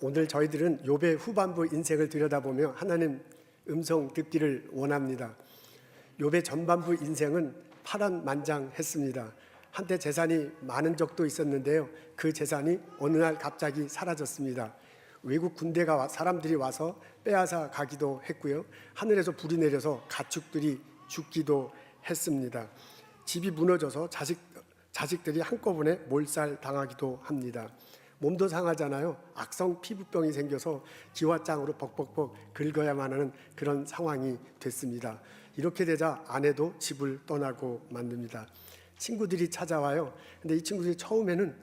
오늘 저희들은 욥의 후반부 인생을 들여다보며 하나님 음성 듣기를 원합니다. 욥의 전반부 인생은 파란만장했습니다. 한때 재산이 많은 적도 있었는데요, 그 재산이 어느 날 갑자기 사라졌습니다. 외국 군대가 사람들이 와서 빼앗아 가기도 했고요, 하늘에서 불이 내려서 가축들이 죽기도 했습니다. 집이 무너져서 자식들이 한꺼번에 몰살당하기도 합니다. 몸도 상하잖아요. 악성 피부병이 생겨서 기와장으로 벅벅벅 긁어야만 하는 그런 상황이 됐습니다. 이렇게 되자 아내도 집을 떠나고 만듭니다. 친구들이 찾아와요. 근데 이 친구들이 처음에는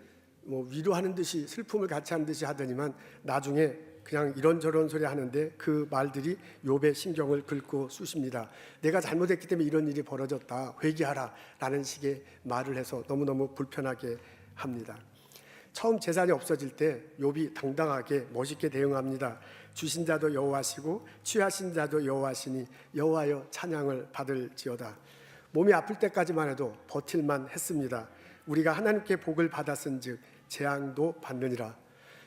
위로하는 듯이 슬픔을 같이 하는 듯이 하더니만 나중에 그냥 이런저런 소리 하는데 그 말들이 욥의 신경을 긁고 쑤십니다. 내가 잘못했기 때문에 이런 일이 벌어졌다, 회개하라 라는 식의 말을 해서 너무너무 불편하게 합니다. 처음 재산이 없어질 때 욥이 당당하게 멋있게 대응합니다. 주신 자도 여호와시고 취하신 자도 여호와시니 여호와여 찬양을 받을지어다. 몸이 아플 때까지만 해도 버틸만 했습니다. 우리가 하나님께 복을 받았은즉 재앙도 받느니라.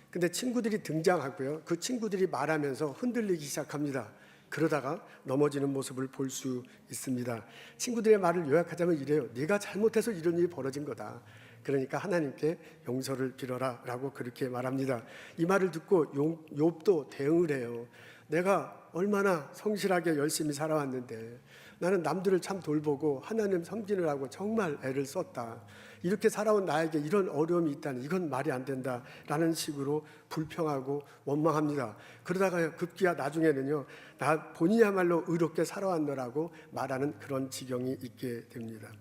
근데 친구들이 등장하고요, 그 친구들이 말하면서 흔들리기 시작합니다. 그러다가 넘어지는 모습을 볼 수 있습니다. 친구들의 말을 요약하자면 이래요. 네가 잘못해서 이런 일이 벌어진 거다. 그러니까 하나님께 용서를 빌어라 라고 그렇게 말합니다. 이 말을 듣고 욥도 대응을 해요. 내가 얼마나 성실하게 열심히 살아왔는데, 나는 남들을 참 돌보고 하나님 섬기느라고 정말 애를 썼다. 이렇게 살아온 나에게 이런 어려움이 있다니 이건 말이 안 된다 라는 식으로 불평하고 원망합니다. 그러다가 급기야 나중에는요, 나 본인이야말로 의롭게 살아왔노라고 말하는 그런 지경이 있게 됩니다.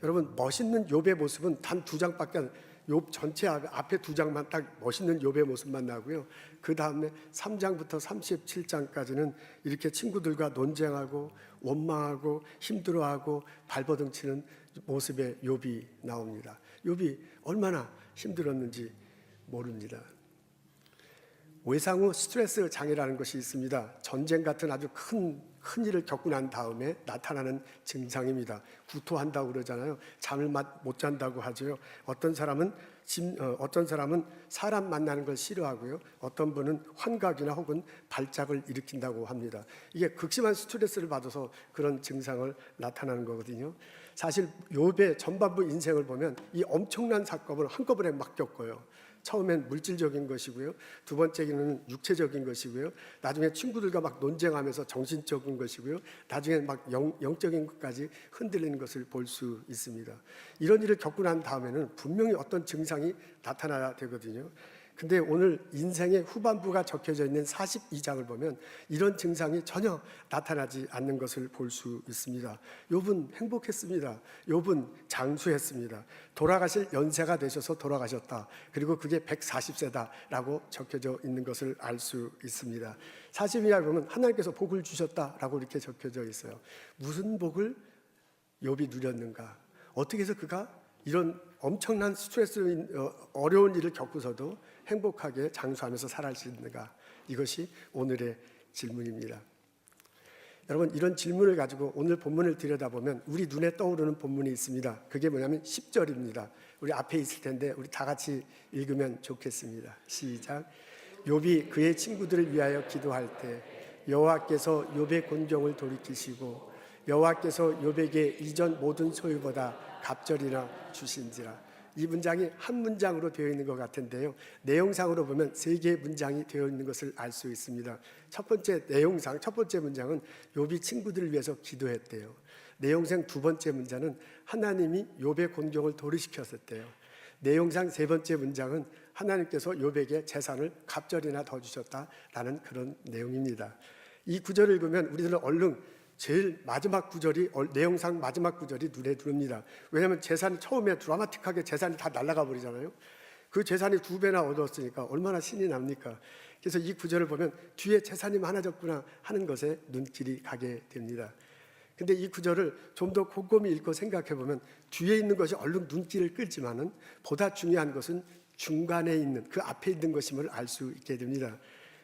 여러분, 멋있는 욥의 모습은 단 2장밖에 욥 전체 앞에 2장만 딱 멋있는 욥의 모습만 나고요, 그 다음에 3장부터 37장까지는 이렇게 친구들과 논쟁하고 원망하고 힘들어하고 발버둥치는 모습의 욥이 나옵니다. 욥이 얼마나 힘들었는지 모릅니다. 외상 후 스트레스 장애라는 것이 있습니다. 전쟁 같은 아주 큰 일을 겪고 난 다음에 나타나는 증상입니다. 구토한다고 그러잖아요. 잠을 못 잔다고 하죠. 어떤 사람은 사람 만나는 걸 싫어하고요, 어떤 분은 환각이나 혹은 발작을 일으킨다고 합니다. 이게 극심한 스트레스를 받아서 그런 증상을 나타나는 거거든요. 사실 욥의 전반부 인생을 보면 이 엄청난 사건을 한꺼번에 막 겪어요. 처음엔 물질적인 것이고요, 두 번째는 육체적인 것이고요, 나중에 친구들과 막 논쟁하면서 정신적인 것이고요, 나중에 막 영적인 것까지 흔들리는 것을 볼 수 있습니다. 이런 일을 겪고 난 다음에는 분명히 어떤 증상이 나타나야 되거든요. 근데 오늘 인생의 후반부가 적혀져 있는 42장을 보면 이런 증상이 전혀 나타나지 않는 것을 볼 수 있습니다. 욥은 행복했습니다. 욥은 장수했습니다. 돌아가실 연세가 되셔서 돌아가셨다. 그리고 그게 140세다라고 적혀져 있는 것을 알 수 있습니다. 42장을 보면 하나님께서 복을 주셨다라고 이렇게 적혀져 있어요. 무슨 복을 욥이 누렸는가? 어떻게 해서 그가 이런 엄청난 스트레스, 어려운 일을 겪고서도 행복하게 장수하면서 살아갈 수 있는가? 이것이 오늘의 질문입니다. 여러분, 이런 질문을 가지고 오늘 본문을 들여다보면 우리 눈에 떠오르는 본문이 있습니다. 그게 뭐냐면 10절입니다. 우리 앞에 있을 텐데 우리 다 같이 읽으면 좋겠습니다. 시작. 욥이 그의 친구들을 위하여 기도할 때 여호와께서 욥의 곤경을 돌이키시고 여호와께서 욥에게 이전 모든 소유보다 갑절이나 주신지라. 이 문장이 한 문장으로 되어 있는 것 같은데요, 내용상으로 보면 3개의 문장이 되어 있는 것을 알 수 있습니다. 첫 번째 문장은 욥이 친구들을 위해서 기도했대요. 내용상 2번째 문장은 하나님이 욥의 곤경을 도리시켰었대요. 내용상 3번째 문장은 하나님께서 욥에게 재산을 갑절이나 더 주셨다라는 그런 내용입니다. 이 구절을 읽으면 우리들은 얼른 제일 마지막 구절이, 내용상 마지막 구절이 눈에 들어옵니다. 왜냐하면 재산이 처음에 드라마틱하게 재산이 다 날아가 버리잖아요. 그 재산이 2배나 얻었으니까 얼마나 신이 납니까? 그래서 이 구절을 보면 뒤에 재산이 많아졌구나 하는 것에 눈길이 가게 됩니다. 근데 이 구절을 좀 더 곰곰이 읽고 생각해 보면 뒤에 있는 것이 얼른 눈길을 끌지만은 보다 중요한 것은 중간에 있는, 그 앞에 있는 것임을 알 수 있게 됩니다.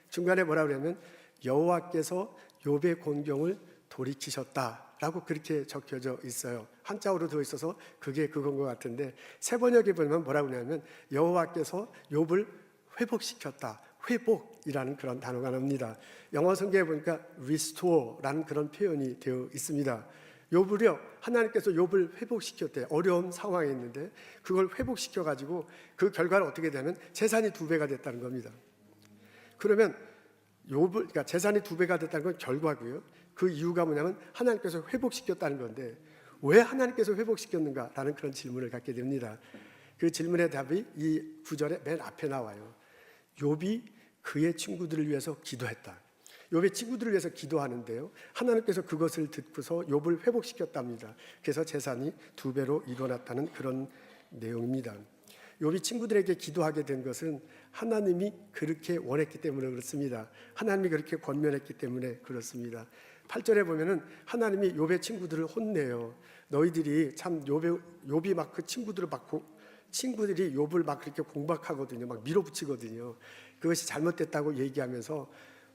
중간에 뭐라 그러냐면 여호와께서 욥의 곤경을 돌이키셨다라고 그렇게 적혀져 있어요. 한자어로 되어 있어서 그게 그건 것 같은데, 세번역에 보면 뭐라고 하냐면 여호와께서 욥을 회복시켰다, 회복이라는 그런 단어가 나옵니다. 영어 성경에 보니까 restore라는 그런 표현이 되어 있습니다. 욥을요, 하나님께서 욥을 회복시켰대요. 어려운 상황에 있는데 그걸 회복시켜가지고 그 결과는 어떻게 되면 재산이 2배가 됐다는 겁니다. 그러면 욥을, 그러니까 재산이 2배가 됐다는 건 결과고요. 그 이유가 뭐냐면 하나님께서 회복시켰다는 건데 왜 하나님께서 회복시켰는가라는 그런 질문을 갖게 됩니다. 그 질문의 답이 이 구절의 맨 앞에 나와요. 욥이 그의 친구들을 위해서 기도했다. 욥의 친구들을 위해서 기도하는데요, 하나님께서 그것을 듣고서 욥을 회복시켰답니다. 그래서 재산이 2배로 일어났다는 그런 내용입니다. 욥이 친구들에게 기도하게 된 것은 하나님이 그렇게 원했기 때문에 그렇습니다. 하나님이 그렇게 권면했기 때문에 그렇습니다. 8절에 보면은 하나님이 욥의 친구들을 혼내요. 너희들이 참 욥이 막 그 친구들을 친구들이 욥을 막 그렇게 공박하거든요. 막 밀어붙이거든요. 그것이 잘못됐다고 얘기하면서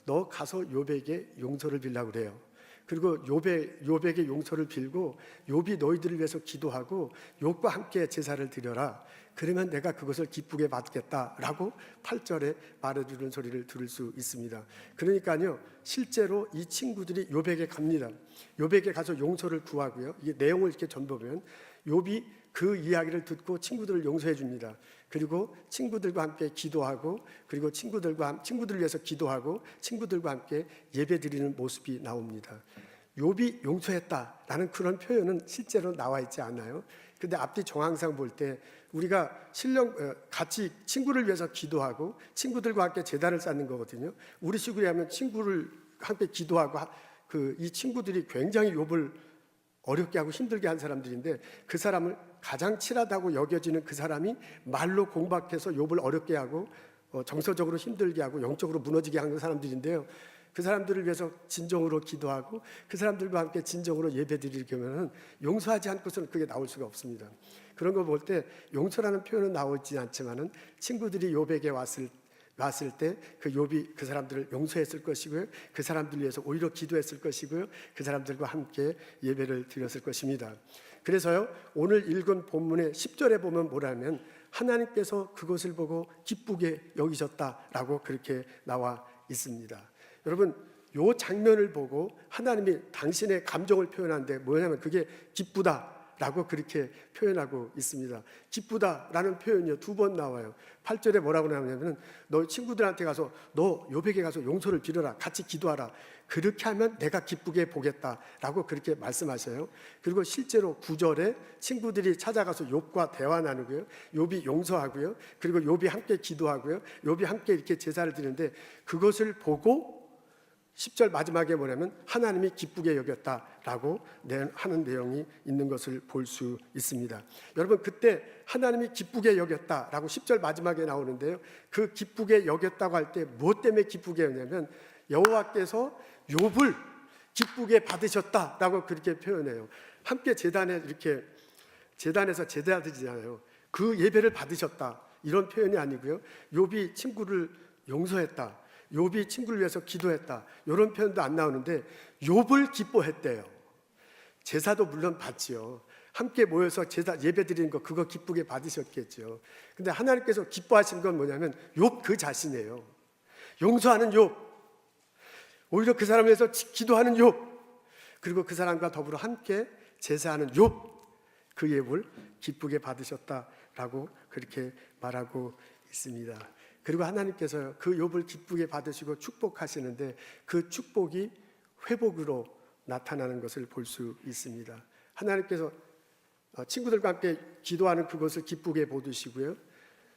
너 가서 욥에게 용서를 빌라고 그래요. 그리고 욥에게 용서를 빌고 욥이 너희들을 위해서 기도하고 욥과 함께 제사를 드려라. 그러면 내가 그것을 기쁘게 받겠다라고 8절에 말해주는 소리를 들을 수 있습니다. 그러니까요, 실제로 이 친구들이 욥에게 갑니다. 욥에게 가서 용서를 구하고요. 이 내용을 이렇게 전보면 욥이 그 이야기를 듣고 친구들을 용서해 줍니다. 그리고 친구들과 함께 기도하고, 그리고 친구들을 위해서 기도하고 친구들과 함께 예배드리는 모습이 나옵니다. 욥이 용서했다라는 그런 표현은 실제로 나와 있지 않아요. 근데 앞뒤 정황상 볼 때 우리가 같이 친구를 위해서 기도하고 친구들과 함께 제단을 쌓는 거거든요. 우리 식으로 하면 친구를 함께 기도하고 이 친구들이 굉장히 욥을 어렵게 하고 힘들게 한 사람들인데 그 사람을 가장 칠하다고 여겨지는 그 사람이 말로 공박해서 욥을 어렵게 하고 정서적으로 힘들게 하고 영적으로 무너지게 하는 사람들인데요. 그 사람들을 위해서 진정으로 기도하고 그 사람들과 함께 진정으로 예배드리게 하면 용서하지 않고서는 그게 나올 수가 없습니다. 그런 걸 볼 때 용서라는 표현은 나오지 않지만은 친구들이 욥에게 왔을 때 그 욥이 그 사람들을 용서했을 것이고요, 그 사람들을 위해서 오히려 기도했을 것이고요, 그 사람들과 함께 예배를 드렸을 것입니다. 그래서요, 오늘 읽은 본문의 10절에 보면 뭐라면 하나님께서 그것을 보고 기쁘게 여기셨다라고 그렇게 나와 있습니다. 여러분, 이 장면을 보고 하나님이 당신의 감정을 표현하는데 뭐냐면 그게 기쁘다라고 그렇게 표현하고 있습니다. 기쁘다라는 표현이요 2번 나와요. 8절에 뭐라고 나오냐면 너 친구들한테 가서 너 욥에게 가서 용서를 빌어라, 같이 기도하라, 그렇게 하면 내가 기쁘게 보겠다라고 그렇게 말씀하셔요. 그리고 실제로 9절에 친구들이 찾아가서 욥과 대화 나누고요, 욥이 용서하고요, 그리고 욥이 함께 기도하고요, 욥이 함께 이렇게 제사를 드리는데 그것을 보고 10절 마지막에 뭐냐면 하나님이 기쁘게 여겼다라고 하는 내용이 있는 것을 볼 수 있습니다. 여러분, 그때 하나님이 기쁘게 여겼다라고 10절 마지막에 나오는데요, 그 기쁘게 여겼다고 할 때 무엇 때문에 기쁘게 여겼냐면 여호와께서 욥을 기쁘게 받으셨다라고 그렇게 표현해요. 함께 재단에서 제사 드리잖아요. 그 예배를 받으셨다 이런 표현이 아니고요, 욥이 친구를 용서했다, 욥이 친구를 위해서 기도했다 이런 표현도 안 나오는데 욥을 기뻐했대요. 제사도 물론 받지요. 함께 모여서 제사 예배 드리는 거 그거 기쁘게 받으셨겠죠. 근데 하나님께서 기뻐하신 건 뭐냐면 욥 그 자신이에요. 용서하는 욥, 오히려 그 사람을 위해서 기도하는 욥, 그리고 그 사람과 더불어 함께 제사하는 욥, 그 욥을 기쁘게 받으셨다라고 그렇게 말하고 있습니다. 그리고 하나님께서 그 욥을 기쁘게 받으시고 축복하시는데 그 축복이 회복으로 나타나는 것을 볼 수 있습니다. 하나님께서 친구들과 함께 기도하는 그것을 기쁘게 보시고요,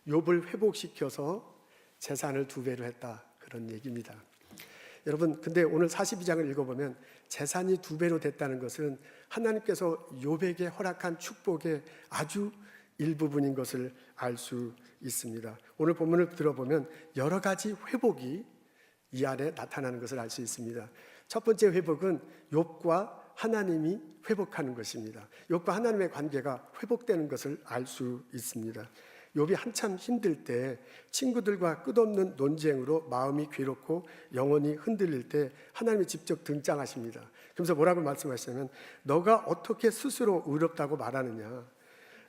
욥을 회복시켜서 재산을 2배로 했다 그런 얘기입니다. 여러분, 근데 오늘 42장을 읽어보면 재산이 2배로 됐다는 것은 하나님께서 욥에게 허락한 축복의 아주 일부분인 것을 알 수 있습니다. 오늘 본문을 들어보면 여러 가지 회복이 이 안에 나타나는 것을 알 수 있습니다. 첫 번째 회복은 욥과 하나님이 회복하는 것입니다. 욥과 하나님의 관계가 회복되는 것을 알 수 있습니다. 욥이 한참 힘들 때 친구들과 끝없는 논쟁으로 마음이 괴롭고 영혼이 흔들릴 때 하나님이 직접 등장하십니다. 그러면서 뭐라고 말씀하시냐면 너가 어떻게 스스로 의롭다고 말하느냐,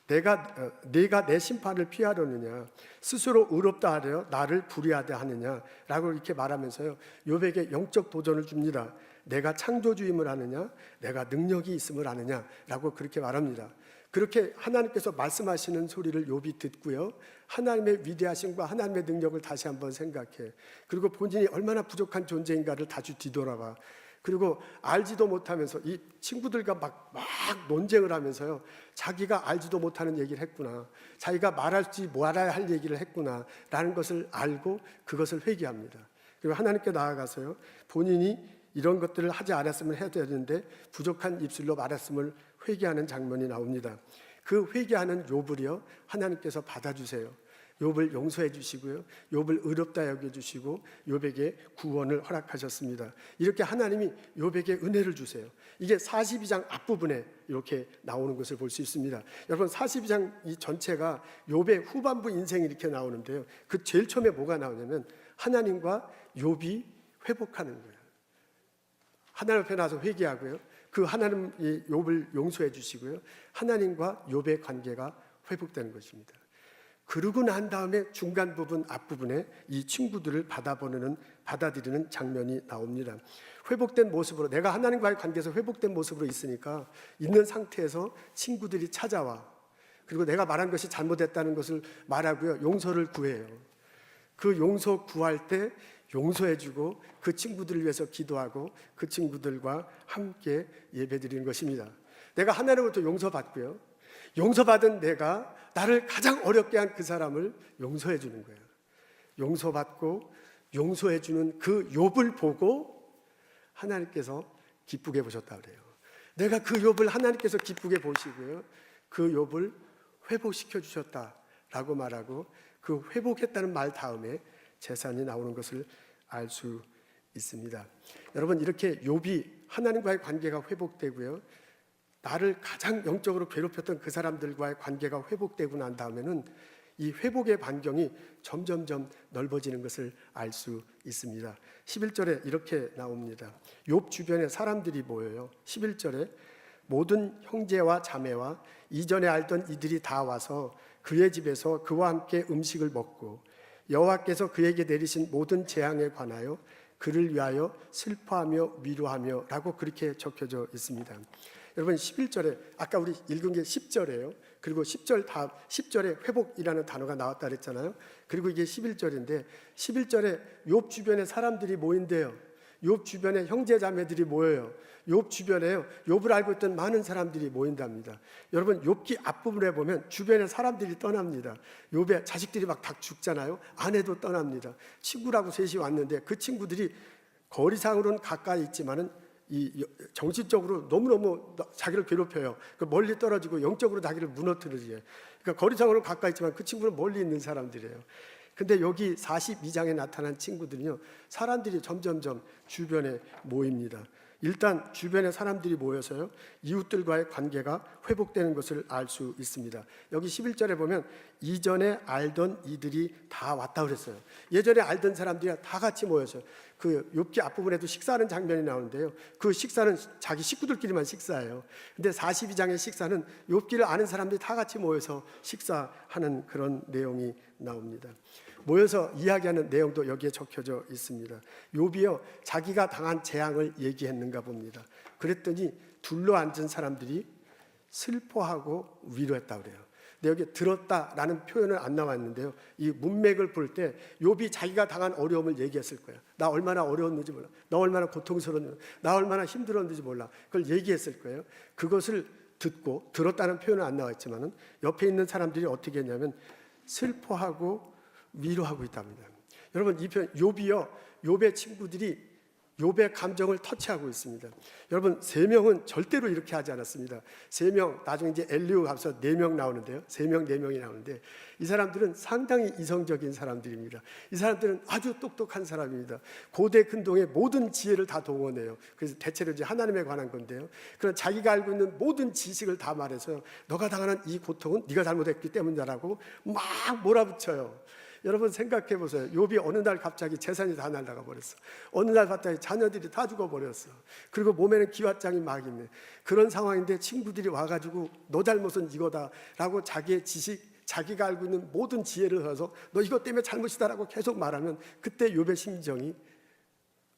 네가 내 심판을 피하려느냐, 스스로 의롭다 하려 나를 불의하다 하느냐라고 이렇게 말하면서요, 욥에게 영적 도전을 줍니다. 내가 창조주임을 아느냐, 내가 능력이 있음을 아느냐라고 그렇게 말합니다. 그렇게 하나님께서 말씀하시는 소리를 욥이 듣고요, 하나님의 위대하심과 하나님의 능력을 다시 한번 생각해. 그리고 본인이 얼마나 부족한 존재인가를 다시 뒤돌아봐. 그리고 알지도 못하면서 이 친구들과 막 논쟁을 하면서요, 자기가 알지도 못하는 얘기를 했구나, 자기가 말할지 말아야 할 얘기를 했구나 라는 것을 알고 그것을 회개합니다. 그리고 하나님께 나아가서요, 본인이 이런 것들을 하지 않았으면 해야 되는데 부족한 입술로 말했음을 회개하는 장면이 나옵니다. 그 회개하는 욥을요, 하나님께서 받아주세요. 욥을 용서해 주시고요, 욥을 의롭다 여겨 주시고 욥에게 구원을 허락하셨습니다. 이렇게 하나님이 욥에게 은혜를 주세요. 이게 42장 앞부분에 이렇게 나오는 것을 볼 수 있습니다. 여러분, 42장 이 전체가 욥의 후반부 인생이 이렇게 나오는데요, 그 제일 처음에 뭐가 나오냐면 하나님과 욥이 회복하는 거예요. 하나님 앞에 나서 회개하고요, 그 하나님 욥을 용서해 주시고요, 하나님과 욥의 관계가 회복되는 것입니다. 그러고 난 다음에 중간 부분 앞부분에 이 친구들을 받아들이는 장면이 나옵니다. 회복된 모습으로, 내가 하나님과의 관계에서 회복된 모습으로 있는 상태에서 친구들이 찾아와. 그리고 내가 말한 것이 잘못됐다는 것을 말하고요, 용서를 구해요. 그 용서 구할 때 용서해주고 그 친구들을 위해서 기도하고 그 친구들과 함께 예배드리는 것입니다. 내가 하나님으로부터 용서받고요, 용서받은 내가 나를 가장 어렵게 한 그 사람을 용서해 주는 거예요. 용서받고 용서해 주는 그 욥을 보고 하나님께서 기쁘게 보셨다 그래요. 내가 그 욥을 하나님께서 기쁘게 보시고요, 그 욥을 회복시켜 주셨다라고 말하고, 그 회복했다는 말 다음에 재산이 나오는 것을 알 수 있습니다. 여러분, 이렇게 욥이 하나님과의 관계가 회복되고요, 나를 가장 영적으로 괴롭혔던 그 사람들과의 관계가 회복되고 난 다음에는 이 회복의 반경이 점점점 넓어지는 것을 알 수 있습니다. 11절에 이렇게 나옵니다. 욥 주변에 사람들이 모여요. 11절에 모든 형제와 자매와 이전에 알던 이들이 다 와서 그의 집에서 그와 함께 음식을 먹고 여호와께서 그에게 내리신 모든 재앙에 관하여 그를 위하여 슬퍼하며 위로하며 라고 그렇게 적혀져 있습니다. 여러분, 11절에 아까 우리 읽은 게 10절이에요. 그리고 10절에 회복이라는 단어가 나왔다 그랬잖아요. 그리고 이게 11절인데 11절에 욥 주변에 사람들이 모인대요. 욥 주변에 형제 자매들이 모여요. 욥 주변에요, 욥을 알고 있던 많은 사람들이 모인답니다. 여러분, 욥기 앞부분에 보면 주변에 사람들이 떠납니다. 욥의 자식들이 막 다 죽잖아요. 아내도 떠납니다. 친구라고 셋이 왔는데 그 친구들이 거리상으로는 가까이 있지만은 이 정신적으로 너무너무 자기를 괴롭혀요. 멀리 떨어지고 영적으로 자기를 무너뜨리죠. 그러니까 거리상으로 가까이 있지만 그 친구는 멀리 있는 사람들이에요. 근데 여기 42장에 나타난 친구들은요, 사람들이 점점점 주변에 모입니다. 일단 주변에 사람들이 모여서요, 이웃들과의 관계가 회복되는 것을 알 수 있습니다. 여기 11절에 보면 이전에 알던 이들이 다 왔다 그랬어요. 예전에 알던 사람들이 다 같이 모여서 그 욥기 앞부분에도 식사하는 장면이 나오는데요, 그 식사는 자기 식구들끼리만 식사해요. 근데 42장의 식사는 욥기를 아는 사람들이 다 같이 모여서 식사하는 그런 내용이 나옵니다. 모여서 이야기하는 내용도 여기에 적혀져 있습니다. 욥이요, 자기가 당한 재앙을 얘기했는가 봅니다. 그랬더니 둘러앉은 사람들이 슬퍼하고 위로했다 그래요. 근데 여기 들었다라는 표현은 안 나왔는데요, 이 문맥을 볼 때 욥이 자기가 당한 어려움을 얘기했을 거예요. 나 얼마나 어려웠는지 몰라, 나 얼마나 고통스러웠는지, 나 얼마나 힘들었는지 몰라, 그걸 얘기했을 거예요. 그것을 듣고, 들었다는 표현은 안 나와 있지만은 옆에 있는 사람들이 어떻게 했냐면 슬퍼하고 위로하고 있답니다. 여러분, 이 표현 욥이요, 욥의 친구들이 욥의 감정을 터치하고 있습니다. 여러분, 3명은 절대로 이렇게 하지 않았습니다. 3명, 나중에 이제 엘리후 가서 4명 나오는데요, 3명, 4명이 나오는데 이 사람들은 상당히 이성적인 사람들입니다. 이 사람들은 아주 똑똑한 사람입니다. 고대 근동의 모든 지혜를 다 동원해요. 그래서 대체로 이제 하나님에 관한 건데요, 그런 자기가 알고 있는 모든 지식을 다 말해서 너가 당하는 이 고통은 네가 잘못했기 때문이라고 막 몰아붙여요. 여러분 생각해 보세요. 욥이 어느 날 갑자기 재산이 다 날아가 버렸어. 어느 날 갑자기 자녀들이 다 죽어 버렸어. 그리고 몸에는 기왓장이 막 있네. 그런 상황인데 친구들이 와가지고 너 잘못은 이거다라고 자기의 지식, 자기가 알고 있는 모든 지혜를 써서 너 이것 때문에 잘못이다라고 계속 말하면 그때 욥의 심정이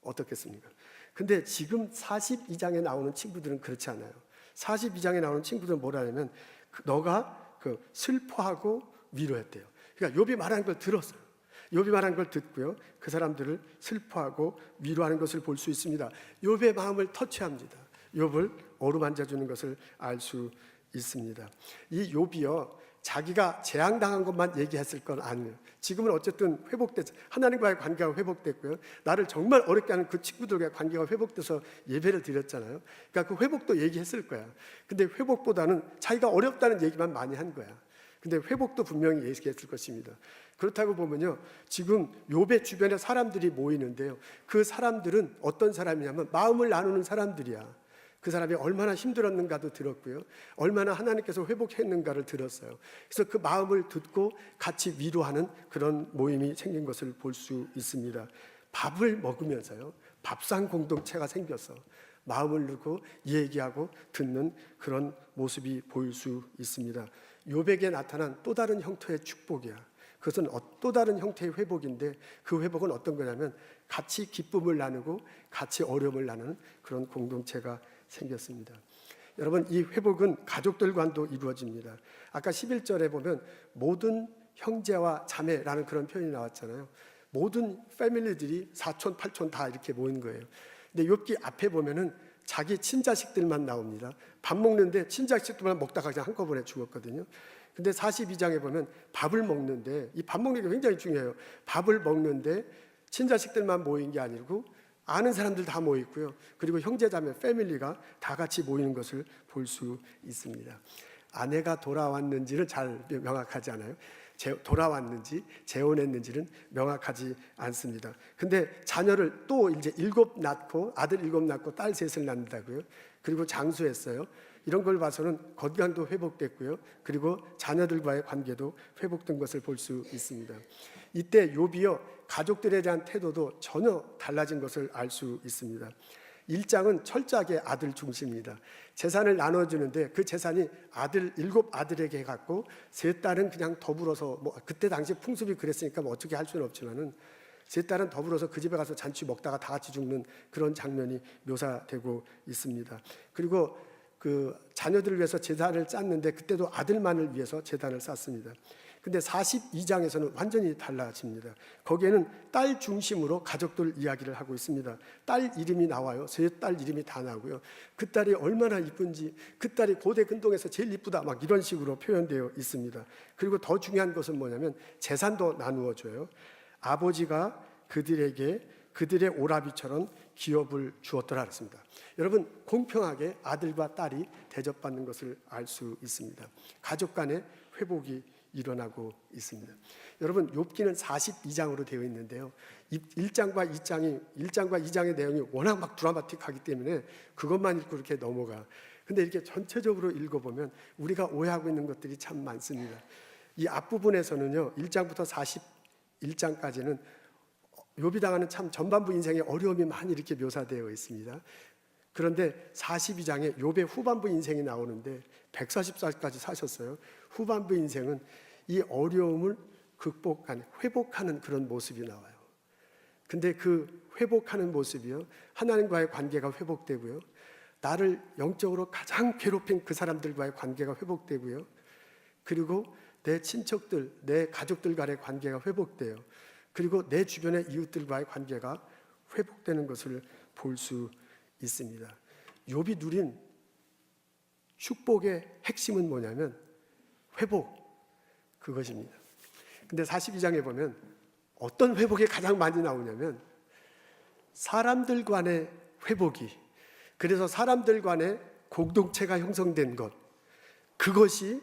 어떻겠습니까? 근데 지금 42장에 나오는 친구들은 그렇지 않아요. 42장에 나오는 친구들은 뭐라 하냐면 너가 슬퍼하고 위로했대요. 그러니까 욥이 말하는 걸 들었어요. 욥이 말하는 걸 듣고요, 그 사람들을 슬퍼하고 위로하는 것을 볼 수 있습니다. 욥의 마음을 터치합니다. 욥을 어루만져주는 것을 알 수 있습니다. 이 욥이요, 자기가 재앙당한 것만 얘기했을 건 아니에요. 지금은 어쨌든 회복됐죠. 하나님과의 관계가 회복됐고요, 나를 정말 어렵게 하는 그 친구들과의 관계가 회복돼서 예배를 드렸잖아요. 그러니까 그 회복도 얘기했을 거야. 근데 회복보다는 자기가 어렵다는 얘기만 많이 한 거야. 근데 회복도 분명히 얘기했을 것입니다. 그렇다고 보면요, 지금 욥의 주변에 사람들이 모이는데요, 그 사람들은 어떤 사람이냐면 마음을 나누는 사람들이야. 그 사람이 얼마나 힘들었는가도 들었고요, 얼마나 하나님께서 회복했는가를 들었어요. 그래서 그 마음을 듣고 같이 위로하는 그런 모임이 생긴 것을 볼 수 있습니다. 밥을 먹으면서요, 밥상 공동체가 생겨서 마음을 넣고 얘기하고 듣는 그런 모습이 보일 수 있습니다. 욥에게 나타난 또 다른 형태의 축복이야. 그것은 또 다른 형태의 회복인데, 그 회복은 어떤 거냐면 같이 기쁨을 나누고 같이 어려움을 나누는 그런 공동체가 생겼습니다. 여러분, 이 회복은 가족들과도 이루어집니다. 아까 11절에 보면 모든 형제와 자매라는 그런 표현이 나왔잖아요. 모든 패밀리들이 사촌, 팔촌 다 이렇게 모인 거예요. 근데 욥기 앞에 보면은 자기 친자식들만 나옵니다. 밥 먹는데 친자식들만 먹다가 그냥 한꺼번에 죽었거든요. 근데 42장에 보면 밥을 먹는데, 이 밥 먹는 게 굉장히 중요해요. 밥을 먹는데 친자식들만 모인 게 아니고 아는 사람들 다 모여 있고요, 그리고 형제자매 패밀리가 다 같이 모이는 것을 볼 수 있습니다. 아내가 돌아왔는지는 잘 명확하지 않아요. 돌아왔는지 재혼했는지는 명확하지 않습니다. 근데 자녀를 또 이제 7 낳고, 아들 7 낳고 딸 3을 낳는다고요. 그리고 장수했어요. 이런 걸 봐서는 건강도 회복됐고요, 그리고 자녀들과의 관계도 회복된 것을 볼 수 있습니다. 이때 욥이요, 가족들에 대한 태도도 전혀 달라진 것을 알 수 있습니다. 1장은 철저하게 아들 중심입니다. 재산을 나눠주는데 그 재산이 7 아들에게 갔고 3 딸은 그냥 더불어서, 그때 당시 풍습이 그랬으니까 어떻게 할 수는 없지만은 3 딸은 더불어서 그 집에 가서 잔치 먹다가 다 같이 죽는 그런 장면이 묘사되고 있습니다. 그리고 그 자녀들을 위해서 제단을 짰는데 그때도 아들만을 위해서 제단을 쌌습니다. 근데 42장에서는 완전히 달라집니다. 거기에는 딸 중심으로 가족들 이야기를 하고 있습니다. 딸 이름이 나와요. 3 딸 이름이 다 나오고요. 그 딸이 얼마나 이쁜지, 그 딸이 고대 근동에서 제일 이쁘다, 막 이런 식으로 표현되어 있습니다. 그리고 더 중요한 것은 뭐냐면 재산도 나누어 줘요. 아버지가 그들에게 그들의 오라비처럼 기업을 주었더라 그랬습니다. 여러분, 공평하게 아들과 딸이 대접받는 것을 알 수 있습니다. 가족 간의 회복이 일어나고 있습니다. 여러분, 욥기는 42장으로 되어 있는데요, 1장과 2장의 내용이 워낙 막 드라마틱하기 때문에 그것만 읽고 이렇게 넘어가. 근데 이렇게 전체적으로 읽어보면 우리가 오해하고 있는 것들이 참 많습니다. 이 앞부분에서는요, 1장부터 41장까지는 욥이 당하는 참 전반부 인생의 어려움이 많이 이렇게 묘사되어 있습니다. 그런데 42장에 욥의 후반부 인생이 나오는데 140살까지 사셨어요. 후반부 인생은 이 어려움을 극복하는, 회복하는 그런 모습이 나와요. 근데 그 회복하는 모습이요, 하나님과의 관계가 회복되고요, 나를 영적으로 가장 괴롭힌 그 사람들과의 관계가 회복되고요, 그리고 내 친척들, 내 가족들 간의 관계가 회복돼요. 그리고 내 주변의 이웃들과의 관계가 회복되는 것을 볼 수 있습니다. 욥이 누린 축복의 핵심은 뭐냐면 회복, 그것입니다. 근데 42장에 보면 어떤 회복이 가장 많이 나오냐면 사람들 간의 회복이, 그래서 사람들 간의 공동체가 형성된 것, 그것이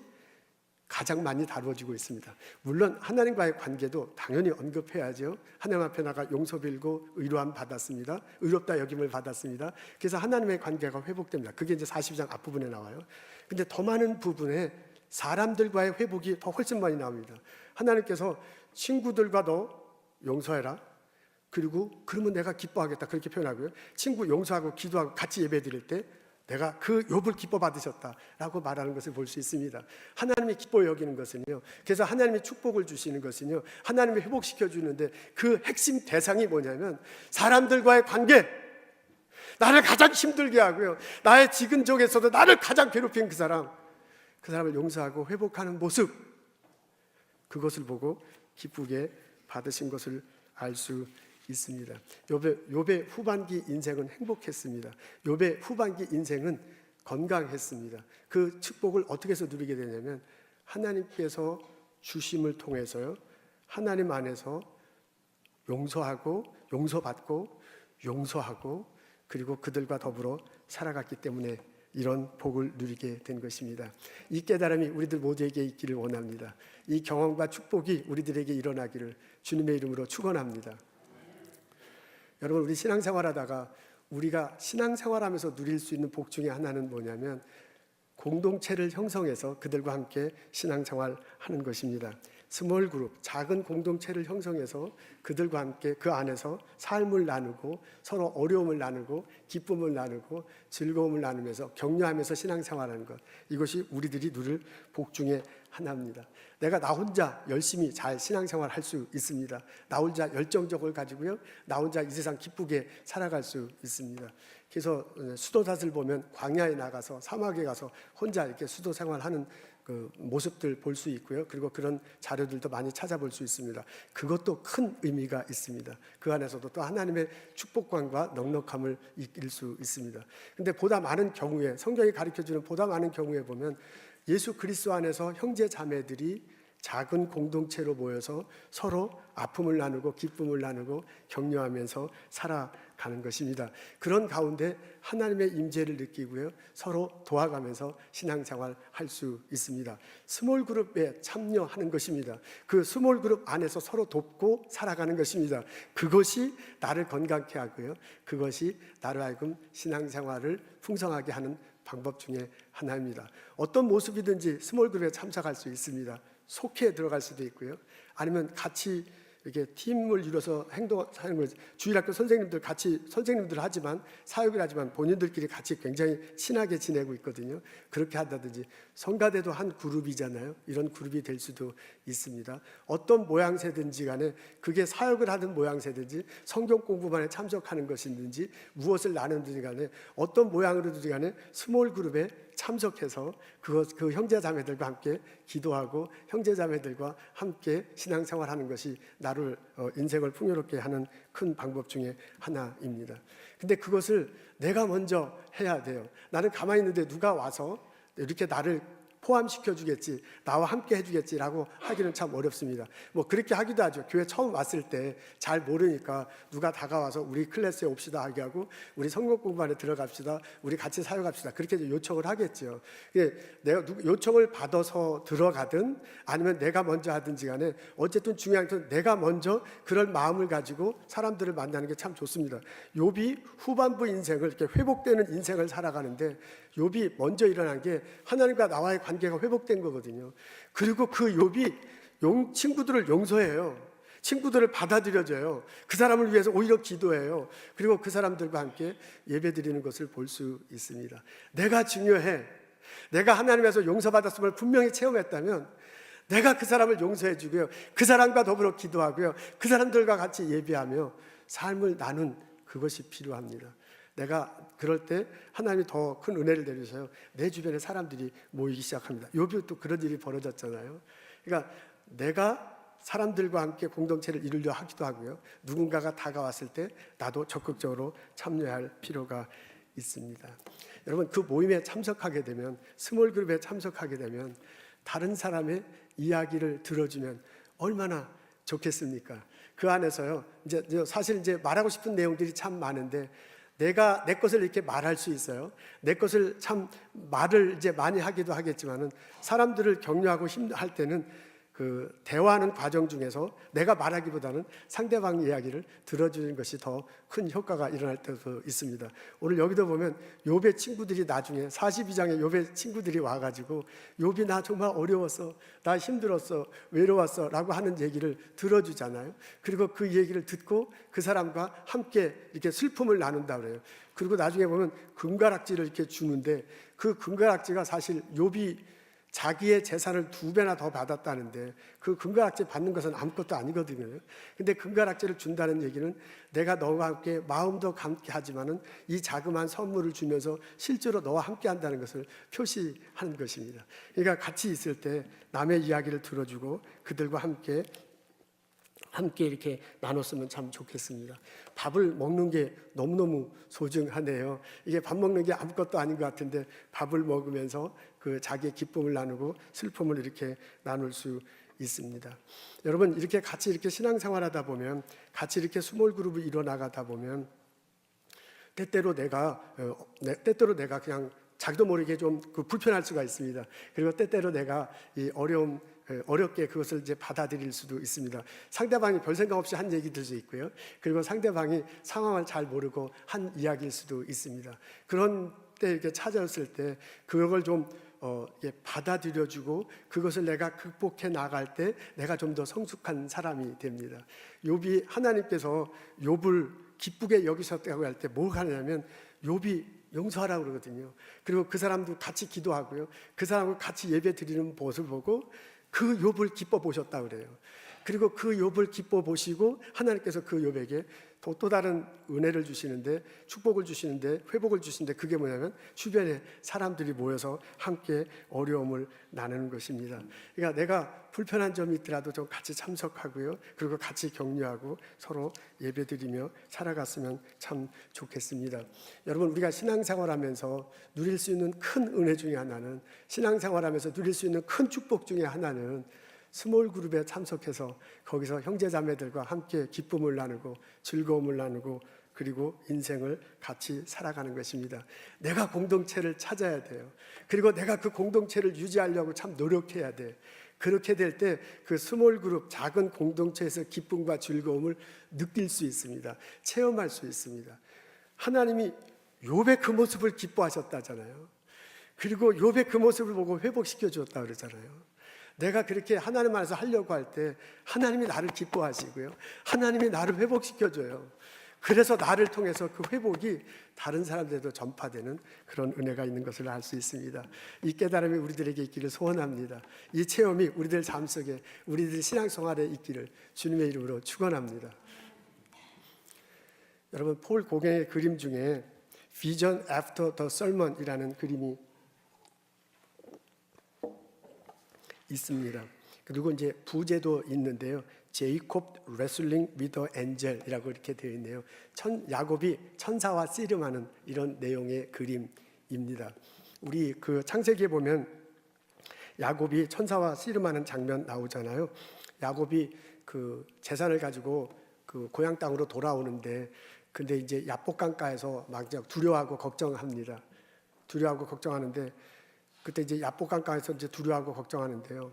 가장 많이 다루어지고 있습니다. 물론 하나님과의 관계도 당연히 언급해야죠. 하나님 앞에 나가 용서 빌고 의로함 받았습니다. 의롭다 여김을 받았습니다. 그래서 하나님의 관계가 회복됩니다. 그게 이제 42장 앞부분에 나와요. 근데 더 많은 부분에 사람들과의 회복이 더 훨씬 많이 나옵니다. 하나님께서 친구들과도 용서해라. 그리고 그러면 내가 기뻐하겠다. 그렇게 표현하고요. 친구 용서하고 기도하고 같이 예배드릴 때 내가 그 욥을 기뻐 받으셨다라고 말하는 것을 볼 수 있습니다. 하나님이 기뻐 여기는 것은요. 그래서 하나님이 축복을 주시는 것은요. 하나님이 회복시켜 주는데 그 핵심 대상이 뭐냐면 사람들과의 관계. 나를 가장 힘들게 하고요. 나의 지근족에서도 나를 가장 괴롭힌 그 사람을 용서하고 회복하는 모습. 그것을 보고 기쁘게 받으신 것을 알 수 있습니다. 욥의 후반기 인생은 행복했습니다. 욥의 후반기 인생은 건강했습니다. 그 축복을 어떻게 해서 누리게 되냐면 하나님께서 주심을 통해서요. 하나님 안에서 용서하고 용서받고 용서하고 그리고 그들과 더불어 살아갔기 때문에 이런 복을 누리게 된 것입니다. 이 깨달음이 우리들 모두에게 있기를 원합니다. 이 경험과 축복이 우리들에게 일어나기를 주님의 이름으로 축원합니다. 여러분, 우리 신앙생활하다가 우리가 신앙생활하면서 누릴 수 있는 복 중에 하나는 뭐냐면 공동체를 형성해서 그들과 함께 신앙생활하는 것입니다. 스몰 그룹, 작은 공동체를 형성해서 그들과 함께 그 안에서 삶을 나누고 서로 어려움을 나누고 기쁨을 나누고 즐거움을 나누면서 격려하면서 신앙생활하는 것, 이것이 우리들이 누릴 복 중에 하나입니다. 내가 나 혼자 열심히 잘 신앙생활 할 수 있습니다. 나 혼자 열정적을 가지고요, 나 혼자 이 세상 기쁘게 살아갈 수 있습니다. 그래서 수도사들 보면 광야에 나가서 사막에 가서 혼자 이렇게 수도 생활하는 그 모습들 볼 수 있고요. 그리고 그런 자료들도 많이 찾아볼 수 있습니다. 그것도 큰 의미가 있습니다. 그 안에서도 또 하나님의 축복감과 넉넉함을 이길 수 있습니다. 근데 보다 많은 경우에, 성경이 가르쳐주는 보다 많은 경우에 보면 예수 그리스도 안에서 형제 자매들이 작은 공동체로 모여서 서로 아픔을 나누고 기쁨을 나누고 격려하면서 살아가는 것입니다. 그런 가운데 하나님의 임재를 느끼고요, 서로 도와가면서 신앙생활 할 수 있습니다. 스몰 그룹에 참여하는 것입니다. 그 스몰 그룹 안에서 서로 돕고 살아가는 것입니다. 그것이 나를 건강케 하고요, 그것이 나를 하여금 신앙생활을 풍성하게 하는 방법 중에 하나입니다. 어떤 모습이든지 스몰 그룹에 참석할 수 있습니다. 속해 들어갈 수도 있고요. 아니면 같이 이렇게 팀을 이뤄서 행동하는 걸, 주일학교 선생님들 같이 선생님들 하지만 사역을 하지만 본인들끼리 같이 굉장히 친하게 지내고 있거든요. 그렇게 한다든지, 성가대도 한 그룹이잖아요. 이런 그룹이 될 수도 있습니다. 어떤 모양새든지 간에, 그게 사역을 하든 모양새든지 성경 공부만에 참석하는 것이든지 무엇을 나누든지 간에 어떤 모양으로든지 간에 스몰 그룹에 참석해서 그 형제자매들과 함께 기도하고 형제자매들과 함께 신앙생활하는 것이 나를 인생을 풍요롭게 하는 큰 방법 중에 하나입니다. 근데 그것을 내가 먼저 해야 돼요. 나는 가만히 있는데 누가 와서 이렇게 나를 포함시켜 주겠지, 나와 함께 해주겠지라고 하기는 참 어렵습니다. 뭐 그렇게 하기도 하죠. 교회 처음 왔을 때 잘 모르니까 누가 다가와서 우리 클래스에 옵시다 하게 하고, 우리 성경 공부반에 들어갑시다, 우리 같이 사역합시다, 그렇게 요청을 하겠죠. 내가 요청을 받아서 들어가든 아니면 내가 먼저 하든지 간에 어쨌든 중요한 건 내가 먼저 그럴 마음을 가지고 사람들을 만나는 게 참 좋습니다. 욥이 후반부 인생을, 이렇게 회복되는 인생을 살아가는데 욥이 먼저 일어난 게 하나님과 나와의 관계가 회복된 거거든요. 그리고 그 욥이 친구들을 용서해요. 친구들을 받아들여줘요. 그 사람을 위해서 오히려 기도해요. 그리고 그 사람들과 함께 예배드리는 것을 볼 수 있습니다. 내가 중요해. 내가 하나님에서 용서받았음을 분명히 체험했다면 내가 그 사람을 용서해 주고요, 그 사람과 더불어 기도하고요, 그 사람들과 같이 예배하며 삶을 나눈 그것이 필요합니다. 내가 그럴 때 하나님이 더 큰 은혜를 내리셔요. 내 주변에 사람들이 모이기 시작합니다. 욥이 또 그런 일이 벌어졌잖아요. 그러니까 내가 사람들과 함께 공동체를 이루려 하기도 하고요, 누군가가 다가왔을 때 나도 적극적으로 참여할 필요가 있습니다. 여러분, 그 모임에 참석하게 되면, 스몰 그룹에 참석하게 되면 다른 사람의 이야기를 들어주면 얼마나 좋겠습니까? 그 안에서요, 사실 말하고 싶은 내용들이 참 많은데 내가 내 것을 이렇게 말할 수 있어요. 내 것을 참 말을 많이 하기도 하겠지만은 사람들을 격려하고 힘할 때는 그 대화하는 과정 중에서 내가 말하기보다는 상대방 이야기를 들어주는 것이 더 큰 효과가 일어날 때도 있습니다. 오늘 여기도 보면 욥의 친구들이 나중에 42장에 욥의 친구들이 와가지고 욥이 나 정말 어려웠어, 나 힘들었어, 외로웠어 라고 하는 얘기를 들어주잖아요. 그리고 그 얘기를 듣고 그 사람과 함께 이렇게 슬픔을 나눈다 그래요. 그리고 나중에 보면 금가락지를 이렇게 주는데 그 금가락지가 사실 욥이 자기의 재산을 2배나 더 받았다는데 그 금가락지 받는 것은 아무것도 아니거든요. 근데 금가락지를 준다는 얘기는 내가 너와 함께 마음도 함께 하지만은 이 자그마한 선물을 주면서 실제로 너와 함께 한다는 것을 표시하는 것입니다. 그러니까 같이 있을 때 남의 이야기를 들어주고 그들과 함께 이렇게 나눴으면 참 좋겠습니다. 밥을 먹는 게 너무너무 소중하네요. 이게 밥 먹는 게 아무것도 아닌 것 같은데 밥을 먹으면서 그 자기의 기쁨을 나누고 슬픔을 이렇게 나눌 수 있습니다. 여러분, 이렇게 같이 이렇게 신앙생활하다 보면, 같이 이렇게 스몰 그룹을 이뤄나가다 보면 때때로 내가 그냥 자기도 모르게 좀 불편할 수가 있습니다. 그리고 때때로 내가 이 어렵게 그것을 이제 받아들일 수도 있습니다. 상대방이 별 생각 없이 한 얘기들 수 있고요. 그리고 상대방이 상황을 잘 모르고 한 이야기일 수도 있습니다. 그런 때 이렇게 찾아왔을 때 그걸 좀 받아들여주고 그것을 내가 극복해 나갈 때 내가 좀 더 성숙한 사람이 됩니다. 욥이 하나님께서 욥을 기쁘게 여기셨다고 할 때 뭘 하냐면 욥이 용서하라고 그러거든요. 그리고 그 사람도 같이 기도하고요. 그 사람을 같이 예배 드리는 모습을 보고 그 욥을 기뻐 보셨다고 그래요. 그리고 그 욥을 기뻐 보시고 하나님께서 그 욥에게 또 다른 은혜를 주시는데, 축복을 주시는데, 회복을 주시는데, 그게 뭐냐면 주변에 사람들이 모여서 함께 어려움을 나누는 것입니다. 그러니까 내가 불편한 점이 있더라도 좀 같이 참석하고요, 그리고 같이 격려하고 서로 예배드리며 살아갔으면 참 좋겠습니다. 여러분, 우리가 신앙생활하면서 누릴 수 있는 큰 은혜 중에 하나는, 신앙생활하면서 누릴 수 있는 큰 축복 중에 하나는 스몰 그룹에 참석해서 거기서 형제자매들과 함께 기쁨을 나누고 즐거움을 나누고 그리고 인생을 같이 살아가는 것입니다. 내가 공동체를 찾아야 돼요. 그리고 내가 그 공동체를 유지하려고 참 노력해야 돼. 그렇게 될 때 그 스몰 그룹, 작은 공동체에서 기쁨과 즐거움을 느낄 수 있습니다. 체험할 수 있습니다. 하나님이 욥의 그 모습을 기뻐하셨다잖아요. 그리고 욥의 그 모습을 보고 회복시켜 주었다 그러잖아요. 내가 그렇게 하나님 안에서 하려고 할 때 하나님이 나를 기뻐하시고요, 하나님이 나를 회복시켜줘요. 그래서 나를 통해서 그 회복이 다른 사람들에도 전파되는 그런 은혜가 있는 것을 알 수 있습니다. 이 깨달음이 우리들에게 있기를 소원합니다. 이 체험이 우리들 삶 속에, 우리들 신앙생활에 있기를 주님의 이름으로 축원합니다. 여러분, 폴 고갱의 그림 중에 Vision After the Sermon이라는 그림이 있습니다. 그리고 이제 부제도 있는데요. 제이콥 레슬링 위더 엔젤이라고 이렇게 되어 있네요. 야곱이 천사와 씨름하는 이런 내용의 그림입니다. 우리 그 창세기에 보면 야곱이 천사와 씨름하는 장면 나오잖아요. 야곱이 그 재산을 가지고 그 고향 땅으로 돌아오는데, 근데 이제 야복강가에서 막 두려워하고 걱정합니다. 두려워하고 걱정하는데, 그때 이제 야복강가에서 이제 두려워하고 걱정하는데요.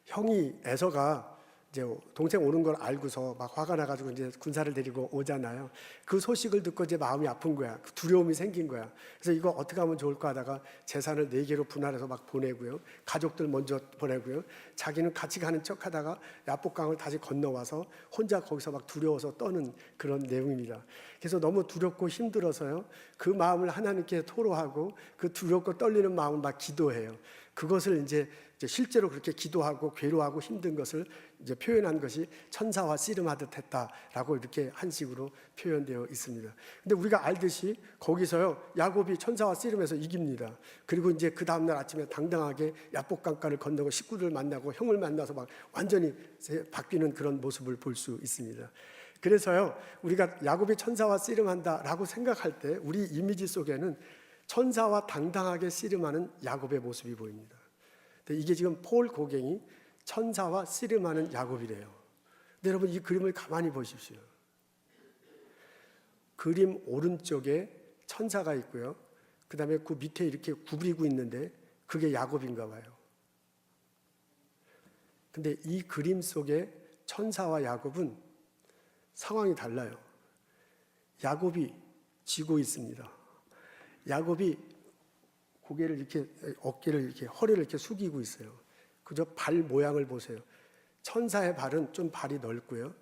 형이 에서가 이제 동생 오는 걸 알고서 막 화가 나가지고 이제 군사를 데리고 오잖아요. 그 소식을 듣고 이제 마음이 아픈 거야. 두려움이 생긴 거야. 그래서 이거 어떻게 하면 좋을까 하다가 재산을 4개로 분할해서 막 보내고요. 가족들 먼저 보내고요. 자기는 같이 가는 척 하다가 야복강을 다시 건너와서 혼자 거기서 막 두려워서 떠는 그런 내용입니다. 그래서 너무 두렵고 힘들어서요, 그 마음을 하나님께 토로하고 그 두렵고 떨리는 마음을 막 기도해요. 그것을 이제 실제로 그렇게 기도하고 괴로워하고 힘든 것을 이제 표현한 것이 천사와 씨름하듯 했다라고 이렇게 한식으로 표현되어 있습니다. 근데 우리가 알듯이 거기서요, 야곱이 천사와 씨름해서 이깁니다. 그리고 이제 그 다음날 아침에 당당하게 야복강가를 건너고 식구를 만나고 형을 만나서 막 완전히 바뀌는 그런 모습을 볼 수 있습니다. 그래서요, 우리가 야곱이 천사와 씨름한다라고 생각할 때 우리 이미지 속에는 천사와 당당하게 씨름하는 야곱의 모습이 보입니다. 근데 이게 지금 폴 고갱이 천사와 씨름하는 야곱이래요. 근데 여러분, 이 그림을 가만히 보십시오. 그림 오른쪽에 천사가 있고요, 그 다음에 그 밑에 이렇게 구부리고 있는데 그게 야곱인가 봐요. 근데 이 그림 속에 천사와 야곱은 상황이 달라요. 야곱이 지고 있습니다. 야곱이 고개를 이렇게, 어깨를 이렇게, 허리를 이렇게 숙이고 있어요. 그저 발 모양을 보세요. 천사의 발은 좀 발이 넓고요.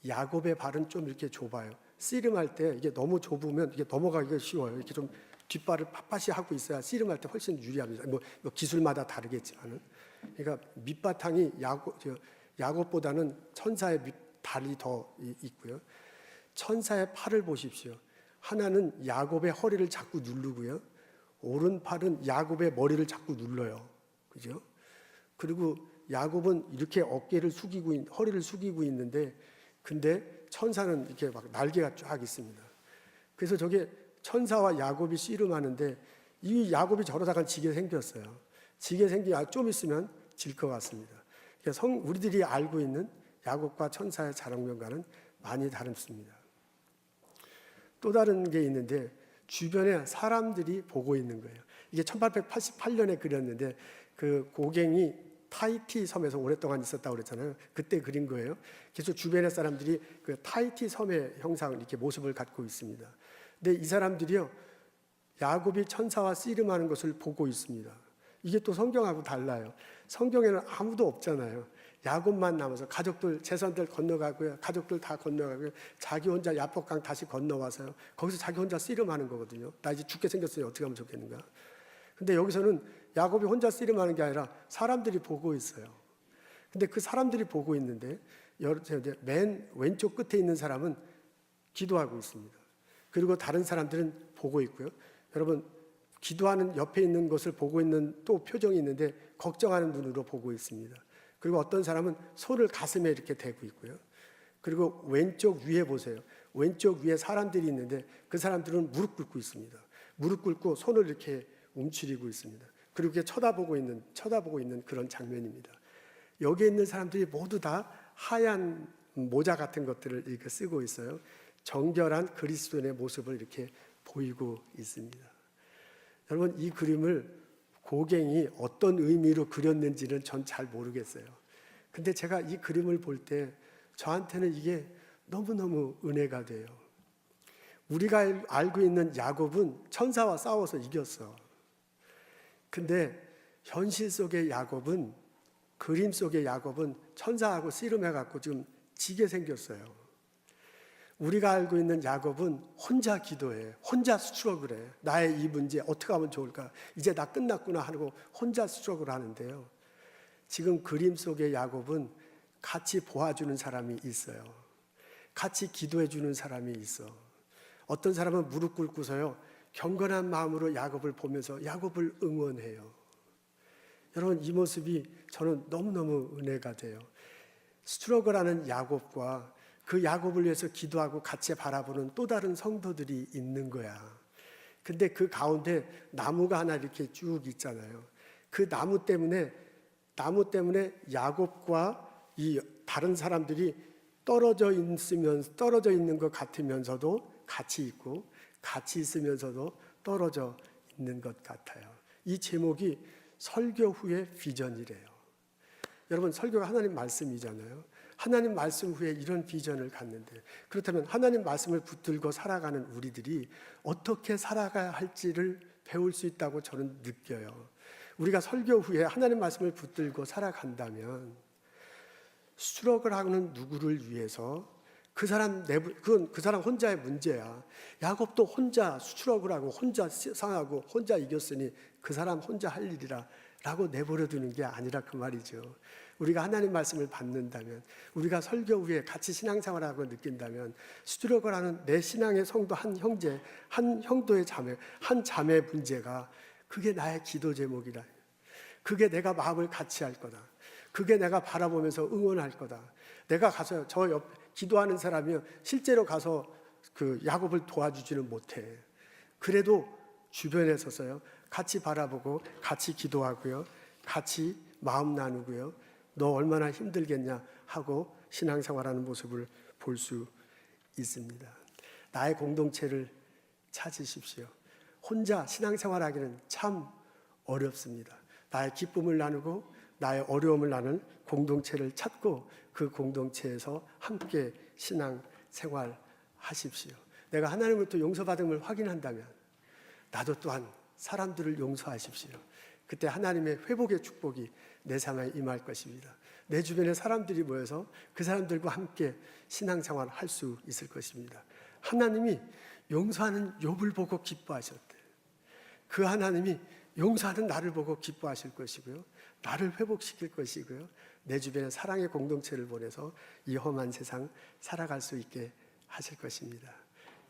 야곱의 발은 좀 이렇게 좁아요. 씨름할 때 이게 너무 좁으면 이게 넘어가기가 쉬워요. 이렇게 좀 뒷발을 빳빳이 하고 있어야 씨름할 때 훨씬 유리합니다. 뭐 기술마다 다르겠지만은. 그러니까 밑바탕이 야곱보다는 천사의 발이 더 있고요. 천사의 팔을 보십시오. 하나는 야곱의 허리를 자꾸 누르고요. 오른팔은 야곱의 머리를 자꾸 눌러요. 그죠? 그리고 야곱은 이렇게 어깨를 숙이고 허리를 숙이고 있는데, 근데 천사는 이렇게 막 날개가 쫙 있습니다. 그래서 저게 천사와 야곱이 씨름하는데, 이 야곱이 저러다가 지게 생겼어요. 지게 생기면 좀 있으면 질 것 같습니다. 그러니까 우리들이 알고 있는 야곱과 천사의 자랑면과는 많이 다릅니다. 또 다른 게 있는데, 주변에 사람들이 보고 있는 거예요. 이게 1888년에 그렸는데, 그 고갱이 타히티 섬에서 오랫동안 있었다고 그랬잖아요. 그때 그린 거예요. 그래서 주변의 사람들이 그 타히티 섬의 형상을 이렇게 모습을 갖고 있습니다. 근데 이 사람들이요, 야곱이 천사와 씨름하는 것을 보고 있습니다. 이게 또 성경하고 달라요. 성경에는 아무도 없잖아요. 야곱만 남아서 가족들, 재산들 건너가고요. 가족들 다 건너가고요. 자기 혼자 야복강 다시 건너와서요. 거기서 자기 혼자 씨름하는 거거든요. 나 이제 죽게 생겼으니 어떻게 하면 좋겠는가. 근데 여기서는 야곱이 혼자 씨름하는 게 아니라 사람들이 보고 있어요. 근데 그 사람들이 보고 있는데, 맨 왼쪽 끝에 있는 사람은 기도하고 있습니다. 그리고 다른 사람들은 보고 있고요. 여러분, 기도하는 옆에 있는 것을 보고 있는 또 표정이 있는데 걱정하는 눈으로 보고 있습니다. 그리고 어떤 사람은 손을 가슴에 이렇게 대고 있고요. 그리고 왼쪽 위에 보세요. 왼쪽 위에 사람들이 있는데 그 사람들은 무릎 꿇고 있습니다. 무릎 꿇고 손을 이렇게 움츠리고 있습니다. 그리고 이렇게 쳐다보고 있는 그런 장면입니다. 여기에 있는 사람들이 모두 다 하얀 모자 같은 것들을 이렇게 쓰고 있어요. 정결한 그리스도인의 모습을 이렇게 보이고 있습니다. 여러분, 이 그림을 고갱이 어떤 의미로 그렸는지는 전 잘 모르겠어요. 근데 제가 이 그림을 볼 때 저한테는 이게 너무너무 은혜가 돼요. 우리가 알고 있는 야곱은 천사와 싸워서 이겼어. 근데 현실 속의 야곱은, 그림 속의 야곱은 천사하고 씨름해갖고 지금 지게 생겼어요. 우리가 알고 있는 야곱은 혼자 기도해. 혼자 수치럭을 해. 나의 이 문제 어떻게 하면 좋을까? 이제 나 끝났구나 하고 혼자 수치럭을 하는데요. 지금 그림 속의 야곱은 같이 보아주는 사람이 있어요. 같이 기도해 주는 사람이 있어. 어떤 사람은 무릎 꿇고서요, 경건한 마음으로 야곱을 보면서 야곱을 응원해요. 여러분, 이 모습이 저는 너무너무 은혜가 돼요. 스트러글하는 야곱과 그 야곱을 위해서 기도하고 같이 바라보는 또 다른 성도들이 있는 거야. 근데 그 가운데 나무가 하나 이렇게 쭉 있잖아요. 그 나무 때문에 야곱과 이 다른 사람들이 떨어져 있는 것 같으면서도 같이 있고, 같이 있으면서도 떨어져 있는 것 같아요. 이 제목이 설교 후의 비전이래요. 여러분, 설교가 하나님 말씀이잖아요. 하나님 말씀 후에 이런 비전을 갖는데, 그렇다면 하나님 말씀을 붙들고 살아가는 우리들이 어떻게 살아가야 할지를 배울 수 있다고 저는 느껴요. 우리가 설교 후에 하나님 말씀을 붙들고 살아간다면 스트러글하는 누구를 위해서 그 사람 혼자의 문제야. 야곱도 혼자 스트러글하고 혼자 상하고 혼자 이겼으니 그 사람 혼자 할 일이라 라고 내버려 두는 게 아니라 그 말이죠. 우리가 하나님 말씀을 받는다면, 우리가 설교 후에 같이 신앙생활하고 느낀다면 스트러글하는 내 신앙의 성도 한 형제, 한 형도의 자매, 한 자매의 문제가 그게 나의 기도 제목이라. 그게 내가 마음을 같이 할 거다. 그게 내가 바라보면서 응원할 거다. 내가 가서 저 옆 기도하는 사람이 실제로 가서 그 야곱을 도와주지는 못해. 그래도 주변에 서서요, 같이 바라보고 같이 기도하고요, 같이 마음 나누고요, 너 얼마나 힘들겠냐 하고 신앙생활하는 모습을 볼 수 있습니다. 나의 공동체를 찾으십시오. 혼자 신앙생활하기는 참 어렵습니다. 나의 기쁨을 나누고 나의 어려움을 나눈 공동체를 찾고 그 공동체에서 함께 신앙 생활하십시오. 내가 하나님으로부터 용서받음을 확인한다면 나도 또한 사람들을 용서하십시오. 그때 하나님의 회복의 축복이 내 삶에 임할 것입니다. 내 주변에 사람들이 모여서 그 사람들과 함께 신앙생활을 할 수 있을 것입니다. 하나님이 용서하는 욥을 보고 기뻐하셨대. 그 하나님이 용서하는 나를 보고 기뻐하실 것이고요. 나를 회복시킬 것이고요. 내 주변에 사랑의 공동체를 보내서 이 험한 세상 살아갈 수 있게 하실 것입니다.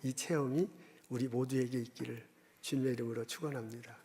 이 체험이 우리 모두에게 있기를 주님의 이름으로 축원합니다.